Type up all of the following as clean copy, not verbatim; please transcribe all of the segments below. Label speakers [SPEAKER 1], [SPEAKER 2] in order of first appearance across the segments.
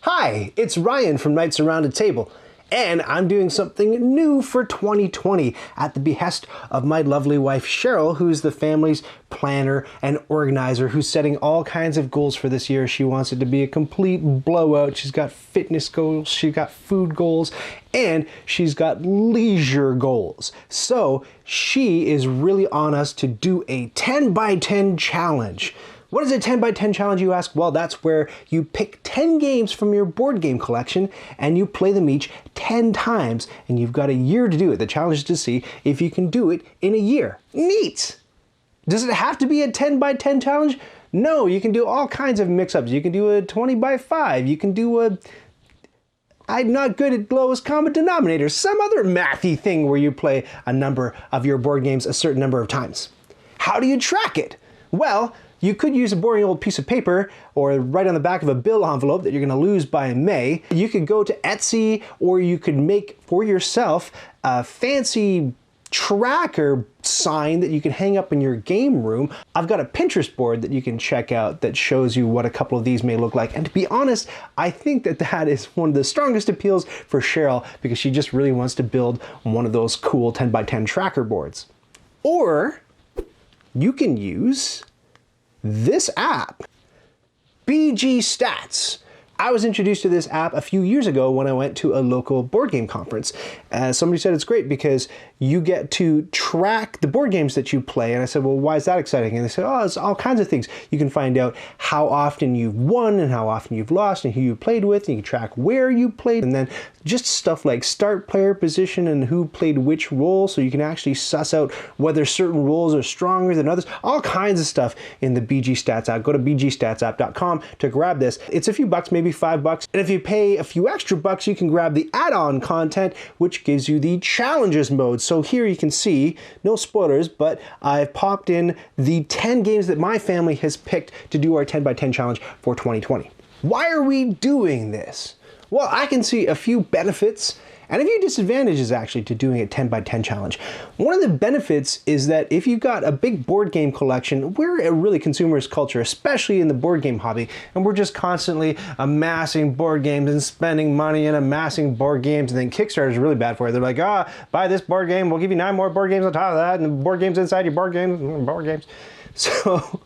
[SPEAKER 1] Hi, it's Ryan from Knights Around a Table, and I'm doing something new for 2020 at the behest of my lovely wife Cheryl, who's the family's planner and organizer, who's setting all kinds of goals for this year. She wants it to be a complete blowout. She's got fitness goals, she's got food goals, and she's got leisure goals. So she is really on us to do a 10 by 10 challenge. What is a 10 by 10 challenge, you ask? Well, that's where you pick 10 games from your board game collection and you play them each 10 times, and you've got a year to do it. The challenge is to see if you can do it in a year. Neat! Does it have to be a 10 by 10 challenge? No, you can do all kinds of mix-ups. You can do a 20 by 5. You can do a I'm not good at lowest common denominator, some other mathy thing where you play a number of your board games a certain number of times. How do you track it? Well, you could use a boring old piece of paper or write on the back of a bill envelope that you're going to lose by May. You could go to Etsy, or you could make for yourself a fancy tracker sign that you can hang up in your game room. I've got a Pinterest board that you can check out that shows you what a couple of these may look like. And to be honest, I think that that is one of the strongest appeals for Cheryl, because she just really wants to build one of those cool 10 by 10 tracker boards. Or you can use this app, BG Stats. I was introduced to this app a few years ago when I went to a local board game conference. Somebody said it's great because you get to track the board games that you play. And I said, well, why is that exciting? And they said, oh, it's all kinds of things. You can find out how often you've won and how often you've lost and who you played with. And you can track where you played. And then just stuff like start player position and who played which role. So you can actually suss out whether certain roles are stronger than others. All kinds of stuff in the BG Stats app. Go to bgstatsapp.com to grab this. It's a few bucks, maybe $5. And if you pay a few extra bucks, you can grab the add-on content, which gives you the challenges mode. So here you can see, no spoilers, but I've popped in the 10 games that my family has picked to do our 10 by 10 challenge for 2020. Why are we doing this? Well, I can see a few benefits and a few disadvantages actually to doing a 10 by 10 challenge. One of the benefits is that if you've got a big board game collection, we're a really consumerist culture, especially in the board game hobby, and we're just constantly amassing board games and spending money and amassing board games, and then Kickstarter is really bad for it. They're like, buy this board game, we'll give you 9 more board games on top of that, and the board games inside your board games. So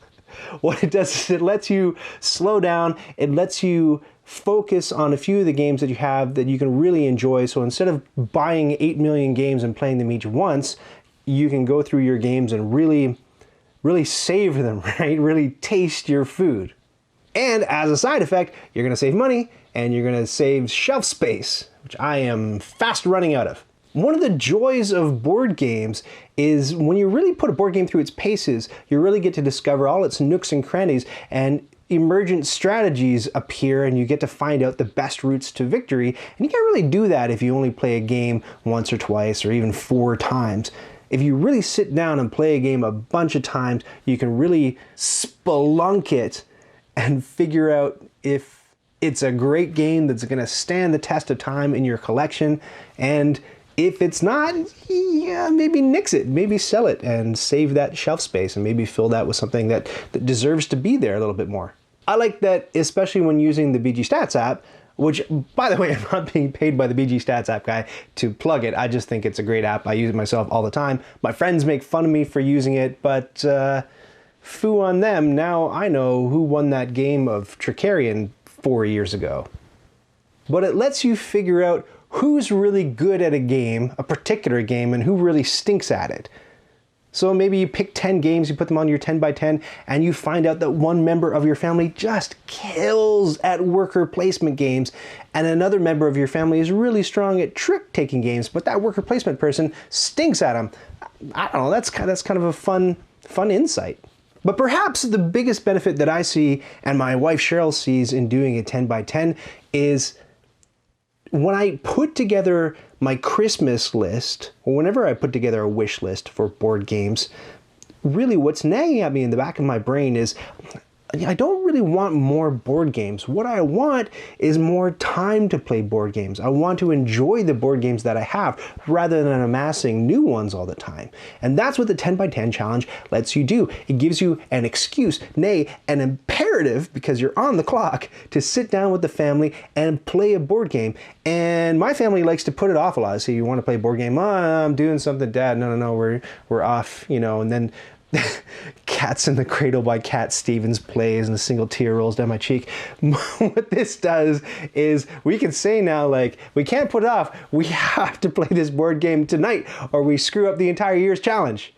[SPEAKER 1] what it does is it lets you slow down, it lets you focus on a few of the games that you have that you can really enjoy. So instead of buying 8 million games and playing them each once, you can go through your games and really savor them, right? Really taste your food. And as a side effect, you're gonna save money and you're gonna save shelf space, which I am fast running out of. One of the joys of board games is when you really put a board game through its paces, you really get to discover all its nooks and crannies, and emergent strategies appear, and you get to find out the best routes to victory. And you can't really do that if you only play a game once or twice or even 4 times. If you really sit down and play a game a bunch of times, you can really spelunk it and figure out if it's a great game that's going to stand the test of time in your collection. And if it's not, yeah, maybe nix it, maybe sell it and save that shelf space and maybe fill that with something that deserves to be there a little bit more. I like that, especially when using the BG Stats app, which, by the way, I'm not being paid by the BG Stats app guy to plug it. I just think it's a great app. I use it myself all the time. My friends make fun of me for using it, but foo on them. Now I know who won that game of Tricarion 4 years ago. But it lets you figure out who's really good at a game, a particular game, and who really stinks at it. So maybe you pick 10 games, you put them on your 10 by 10, and you find out that one member of your family just kills at worker placement games, and another member of your family is really strong at trick-taking games, but that worker placement person stinks at them. I don't know, that's kind of a fun insight. But perhaps the biggest benefit that I see, and my wife Cheryl sees in doing a 10 by 10, is when I put together my Christmas list, or whenever I put together a wish list for board games, really what's nagging at me in the back of my brain is, I don't really want more board games. What I want is more time to play board games. I want to enjoy the board games that I have rather than amassing new ones all the time. And that's what the 10 by 10 challenge lets you do. It gives you an excuse, nay, an imperative, because you're on the clock, to sit down with the family and play a board game. And my family likes to put it off a lot. So you want to play a board game? Oh, I'm doing something, Dad. No, we're off, and then Cats in the Cradle by Cat Stevens plays and a single tear rolls down my cheek. What this does is we can say now, like, we can't put it off. We have to play this board game tonight or we screw up the entire year's challenge.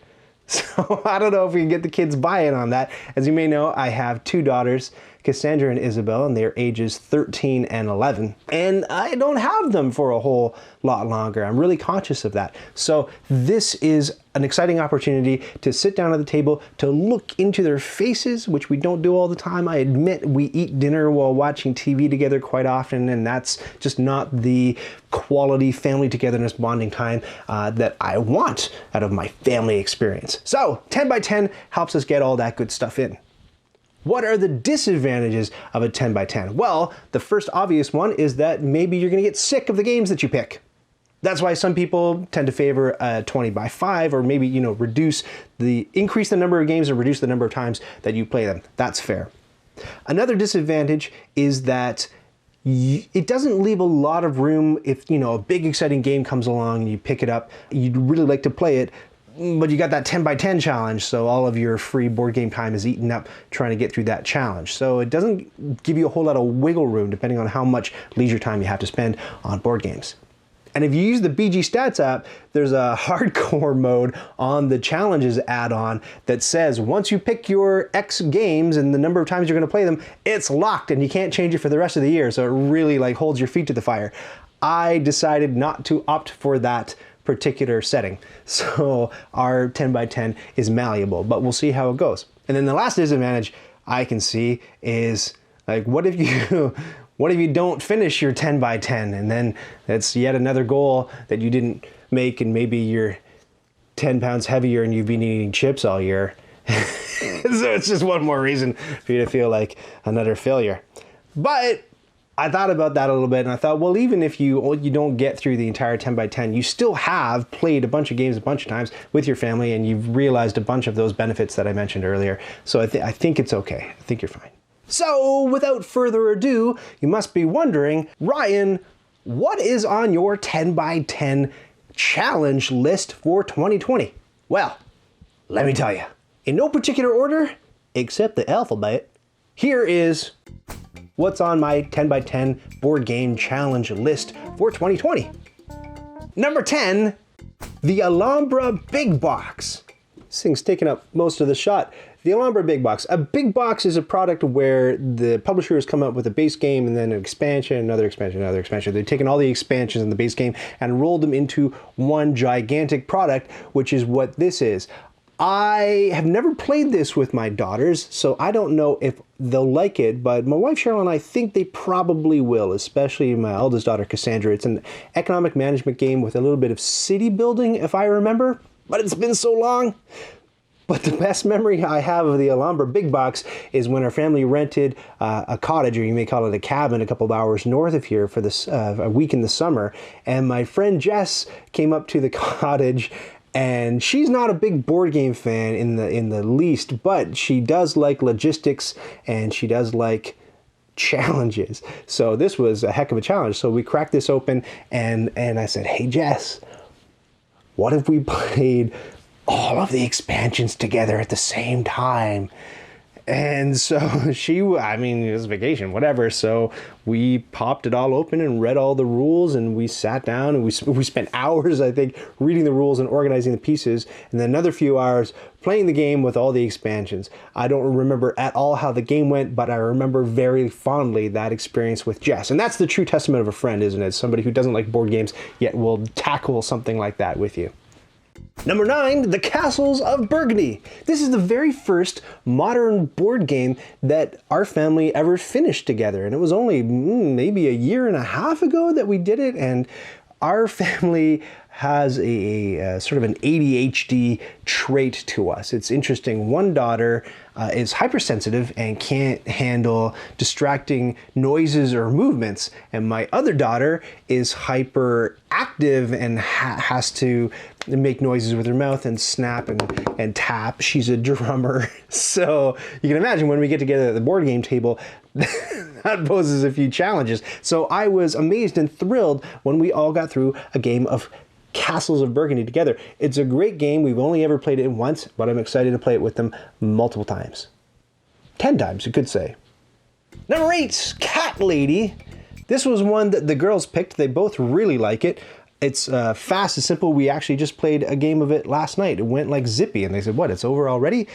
[SPEAKER 1] So I don't know if we can get the kids buy-in on that. As you may know, I have 2 daughters, Cassandra and Isabel, and they're ages 13 and 11. And I don't have them for a whole lot longer. I'm really conscious of that. So this is an exciting opportunity to sit down at the table, to look into their faces, which we don't do all the time. I admit we eat dinner while watching TV together quite often, and that's just not the quality family togetherness bonding time that I want out of my family experience. So 10 by 10 helps us get all that good stuff in. What are the disadvantages of a 10 by 10? Well, the first obvious one is that maybe you're going to get sick of the games that you pick. That's why some people tend to favor a 20 by 5, or maybe, increase the number of games or reduce the number of times that you play them. That's fair. Another disadvantage is that it doesn't leave a lot of room if, a big exciting game comes along and you pick it up. You'd really like to play it, but you got that 10 by 10 challenge, so all of your free board game time is eaten up trying to get through that challenge. So it doesn't give you a whole lot of wiggle room depending on how much leisure time you have to spend on board games. And if you use the BG Stats app, there's a hardcore mode on the challenges add-on that says once you pick your X games and the number of times you're going to play them, it's locked and you can't change it for the rest of the year. So it really holds your feet to the fire. I decided not to opt for that particular setting. So our 10 by 10 is malleable, but we'll see how it goes. And then the last disadvantage I can see is, what if you don't finish your 10 by 10 and then that's yet another goal that you didn't make, and maybe you're 10 pounds heavier and you've been eating chips all year. So it's just one more reason for you to feel like another failure. But I thought about that a little bit and I thought, well, even if you don't get through the entire 10 by 10, you still have played a bunch of games a bunch of times with your family and you've realized a bunch of those benefits that I mentioned earlier. So I think it's okay. I think you're fine. So without further ado, you must be wondering, Ryan, what is on your 10 by 10 challenge list for 2020? Well, let me tell you, in no particular order, except the alphabet, here is what's on my 10 by 10 board game challenge list for 2020. Number 10, the Alhambra Big Box. This thing's taking up most of the shot. The Alhambra Big Box. A big box is a product where the publisher has come up with a base game and then an expansion, another expansion, another expansion. They've taken all the expansions in the base game and rolled them into one gigantic product, which is what this is. I have never played this with my daughters, so I don't know if they'll like it, but my wife Cheryl and I think they probably will, especially my eldest daughter Cassandra. It's an economic management game with a little bit of city building, if I remember, but it's been so long. But the best memory I have of the Alhambra Big Box is when our family rented a cottage, or you may call it a cabin, a couple of hours north of here for this a week in the summer. And my friend Jess came up to the cottage, and she's not a big board game fan in the least, but she does like logistics and she does like challenges. So this was a heck of a challenge. So we cracked this open and I said, hey Jess, what if we played all of the expansions together at the same time? And so it was vacation, whatever. So we popped it all open and read all the rules, and we sat down and we spent hours, I think, reading the rules and organizing the pieces, and then another few hours playing the game with all the expansions. I don't remember at all how the game went, but I remember very fondly that experience with Jess. And that's the true testament of a friend, isn't it? Somebody who doesn't like board games, yet will tackle something like that with you. Number 9, The Castles of Burgundy. This is the very first modern board game that our family ever finished together. And it was only maybe a year and a half ago that we did it. And our family has a sort of an ADHD trait to us. It's interesting. One daughter is hypersensitive and can't handle distracting noises or movements, and my other daughter is hyperactive and has to make noises with her mouth and snap and tap. She's a drummer, so you can imagine when we get together at the board game table, that poses a few challenges. So I was amazed and thrilled when we all got through a game of Castles of Burgundy together. It's a great game. We've only ever played it once, but I'm excited to play it with them multiple times. 10 times, you could say. Number 8, Cat Lady. This was one that the girls picked. They both really like it. It's fast and simple. We actually just played a game of it last night. It went like zippy, and they said, what, it's over already?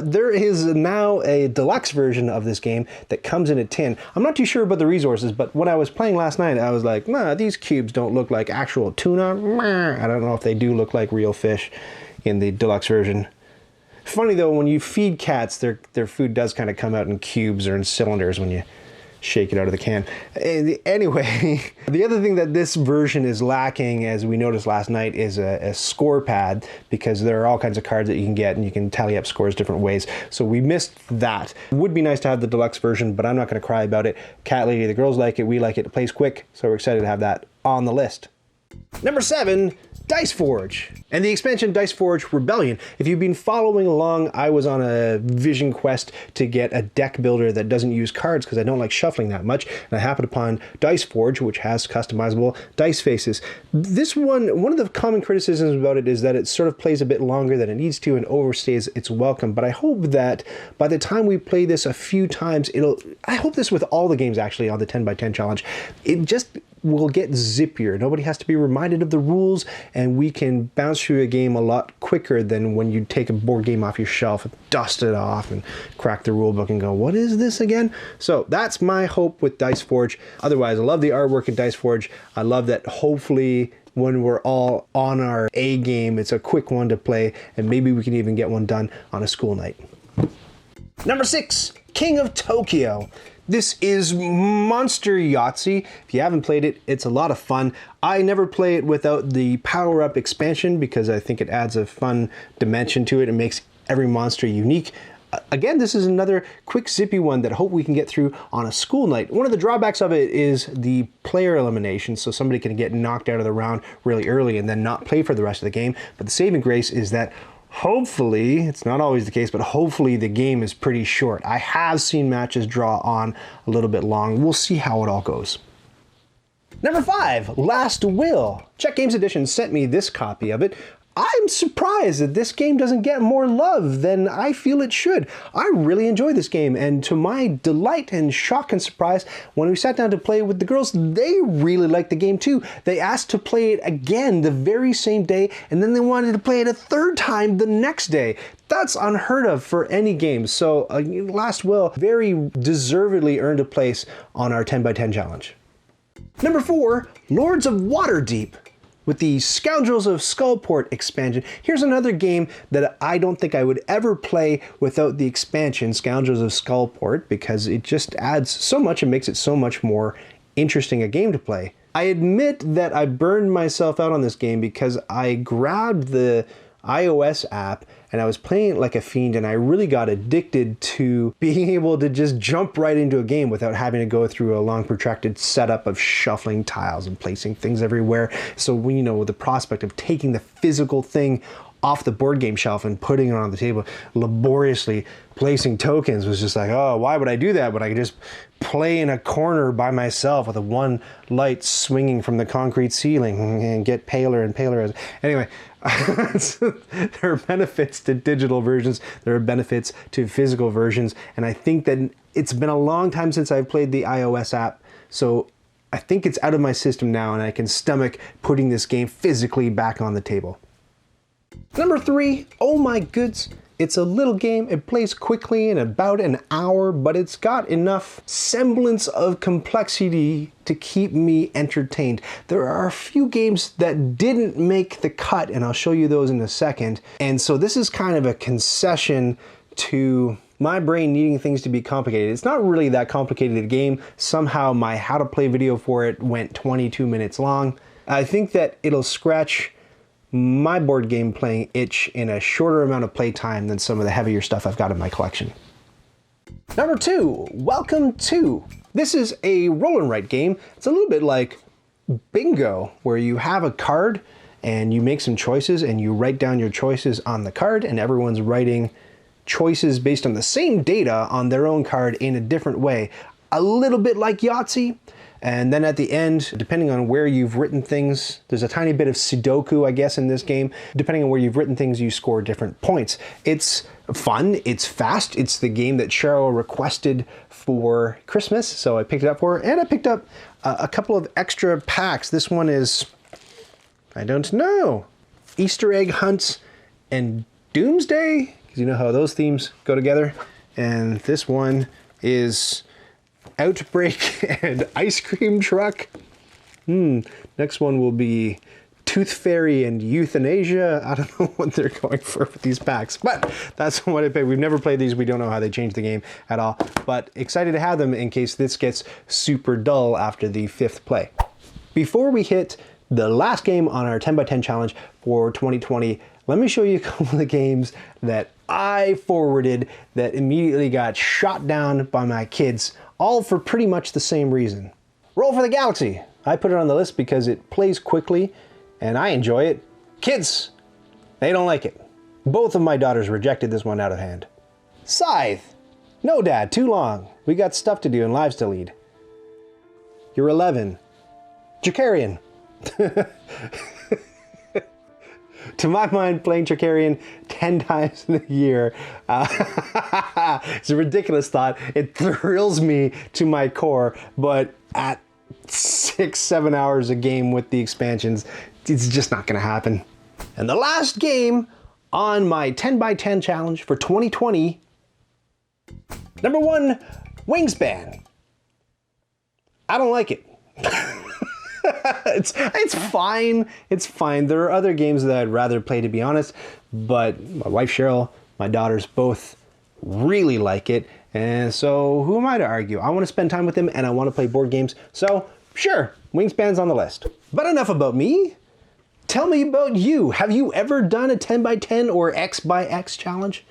[SPEAKER 1] There is now a deluxe version of this game that comes in a tin. I'm not too sure about the resources, but when I was playing last night, I was like, nah, these cubes don't look like actual tuna. I don't know if they do look like real fish in the deluxe version. Funny though, when you feed cats, their food does kind of come out in cubes or in cylinders when you shake it out of the can. Anyway, the other thing that this version is lacking, as we noticed last night, is a score pad, because there are all kinds of cards that you can get and you can tally up scores different ways. So we missed that. It would be nice to have the deluxe version, but I'm not going to cry about it. Cat Lady, the girls like it, we like it. It plays quick, so we're excited to have that on the list. Number 7, Dice Forge, and the expansion Dice Forge Rebellion. If you've been following along, I was on a vision quest to get a deck builder that doesn't use cards because I don't like shuffling that much, and I happened upon Dice Forge, which has customizable dice faces. This one of the common criticisms about it is that it sort of plays a bit longer than it needs to and overstays its welcome, but I hope that by the time we play this a few times, I hope this with all the games actually on the 10x10 challenge, it just will get zippier. Nobody has to be reminded of the rules, and we can bounce through a game a lot quicker than when you take a board game off your shelf and dust it off and crack the rule book and go, what is this again? So that's my hope with Dice Forge. Otherwise, I love the artwork in Dice Forge. I love that hopefully when we're all on our A game, it's a quick one to play, and maybe we can even get one done on a school night. Number 6, King of Tokyo. This is Monster Yahtzee. If you haven't played it, it's a lot of fun. I never play it without the power-up expansion because I think it adds a fun dimension to it and makes every monster unique. Again, this is another quick, zippy one that I hope we can get through on a school night. One of the drawbacks of it is the player elimination, so somebody can get knocked out of the round really early and then not play for the rest of the game. But the saving grace is that hopefully, it's not always the case, but hopefully the game is pretty short. I have seen matches draw on a little bit long. We'll see how it all goes. Number 5, Last Will. Czech Games Edition sent me this copy of it. I'm surprised that this game doesn't get more love than I feel it should. I really enjoy this game, and to my delight and shock and surprise, when we sat down to play with the girls, they really liked the game too. They asked to play it again the very same day, and then they wanted to play it a third time the next day. That's unheard of for any game, so Last Will very deservedly earned a place on our 10x10 challenge. Number 4, Lords of Waterdeep. With the Scoundrels of Skullport expansion, here's another game that I don't think I would ever play without the expansion, Scoundrels of Skullport, because it just adds so much and makes it so much more interesting a game to play. I admit that I burned myself out on this game because I grabbed the iOS app and I was playing it like a fiend, and I really got addicted to being able to just jump right into a game without having to go through a long protracted setup of shuffling tiles and placing things everywhere. So when, the prospect of taking the physical thing off the board game shelf and putting it on the table, laboriously placing tokens, was just like, oh, why would I do that? But I could just play in a corner by myself with a one light swinging from the concrete ceiling and get paler and paler. Anyway, there are benefits to digital versions, there are benefits to physical versions, and I think that it's been a long time since I've played the iOS app, so I think it's out of my system now and I can stomach putting this game physically back on the table. Number 3, oh my goods. It's a little game, it plays quickly in about an hour, but it's got enough semblance of complexity to keep me entertained. There are a few games that didn't make the cut, and I'll show you those in a second. And so this is kind of a concession to my brain needing things to be complicated. It's not really that complicated a game. Somehow my how to play video for it went 22 minutes long. I think that it'll scratch my board game playing itch in a shorter amount of play time than some of the heavier stuff I've got in my collection. Number 2, Welcome to. This is a roll and write game. It's a little bit like bingo, where you have a card and you make some choices and you write down your choices on the card, and everyone's writing choices based on the same data on their own card in a different way. A little bit like Yahtzee. And then at the end, depending on where you've written things, there's a tiny bit of Sudoku, I guess, in this game. Depending on where you've written things, you score different points. It's fun, it's fast, it's the game that Cheryl requested for Christmas, so I picked it up for her, and I picked up a couple of extra packs. This one is, I don't know, Easter egg hunts and Doomsday, because you know how those themes go together. And this one is Outbreak and Ice Cream Truck. Next one will be Tooth Fairy and Euthanasia. I don't know what they're going for with these packs, but that's what I picked. We've never played these. We don't know how they change the game at all, but excited to have them in case this gets super dull after the 5th play. Before we hit the last game on our 10x10 challenge for 2020, let me show you a couple of the games that I forwarded that immediately got shot down by my kids, all for pretty much the same reason. Roll for the Galaxy. I put it on the list because it plays quickly and I enjoy it. Kids, they don't like it. Both of my daughters rejected this one out of hand. Scythe. No, Dad, too long. We got stuff to do and lives to lead. You're 11. Jacarian. To my mind, playing Tricarian 10 times in a year, it's a ridiculous thought. It thrills me to my core, but at 6-7 hours a game with the expansions, it's just not gonna happen. And the last game on my 10x10 challenge for 2020, number 1, Wingspan. I don't like it. It's fine. It's fine. There are other games that I'd rather play, to be honest, but my wife Cheryl, my daughters both really like it, and so who am I to argue? I want to spend time with them and I want to play board games, so sure, Wingspan's on the list. But enough about me. Tell me about you. Have you ever done a 10x10 or X by X challenge?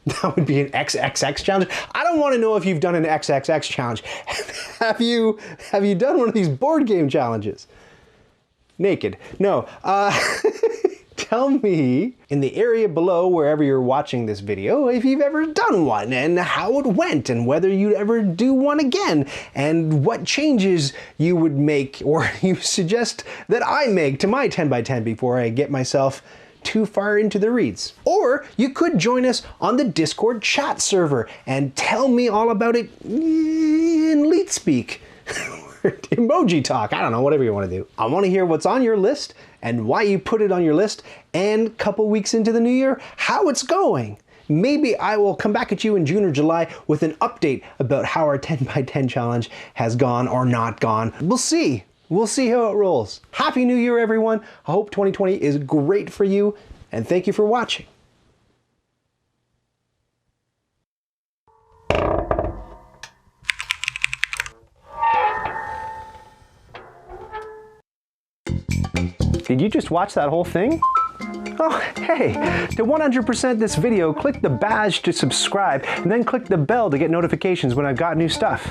[SPEAKER 1] That would be an XXX challenge. I don't want to know if you've done an XXX challenge. Have you done one of these board game challenges? Naked. No. Tell me in the area below, wherever you're watching this video, if you've ever done one and how it went and whether you'd ever do one again and what changes you would make or you suggest that I make to my 10x10 before I get myself too far into the reads. Or you could join us on the Discord chat server and tell me all about it in leet speak. Emoji talk, I don't know, whatever you want to do. I want to hear what's on your list and why you put it on your list, and a couple weeks into the new year, how it's going. Maybe I will come back at you in June or July with an update about how our 10x10 challenge has gone or not gone. We'll see. We'll see how it rolls. Happy New Year, everyone. I hope 2020 is great for you, and thank you for watching. Did you just watch that whole thing? Oh, hey, to 100% this video, click the badge to subscribe, and then click the bell to get notifications when I've got new stuff.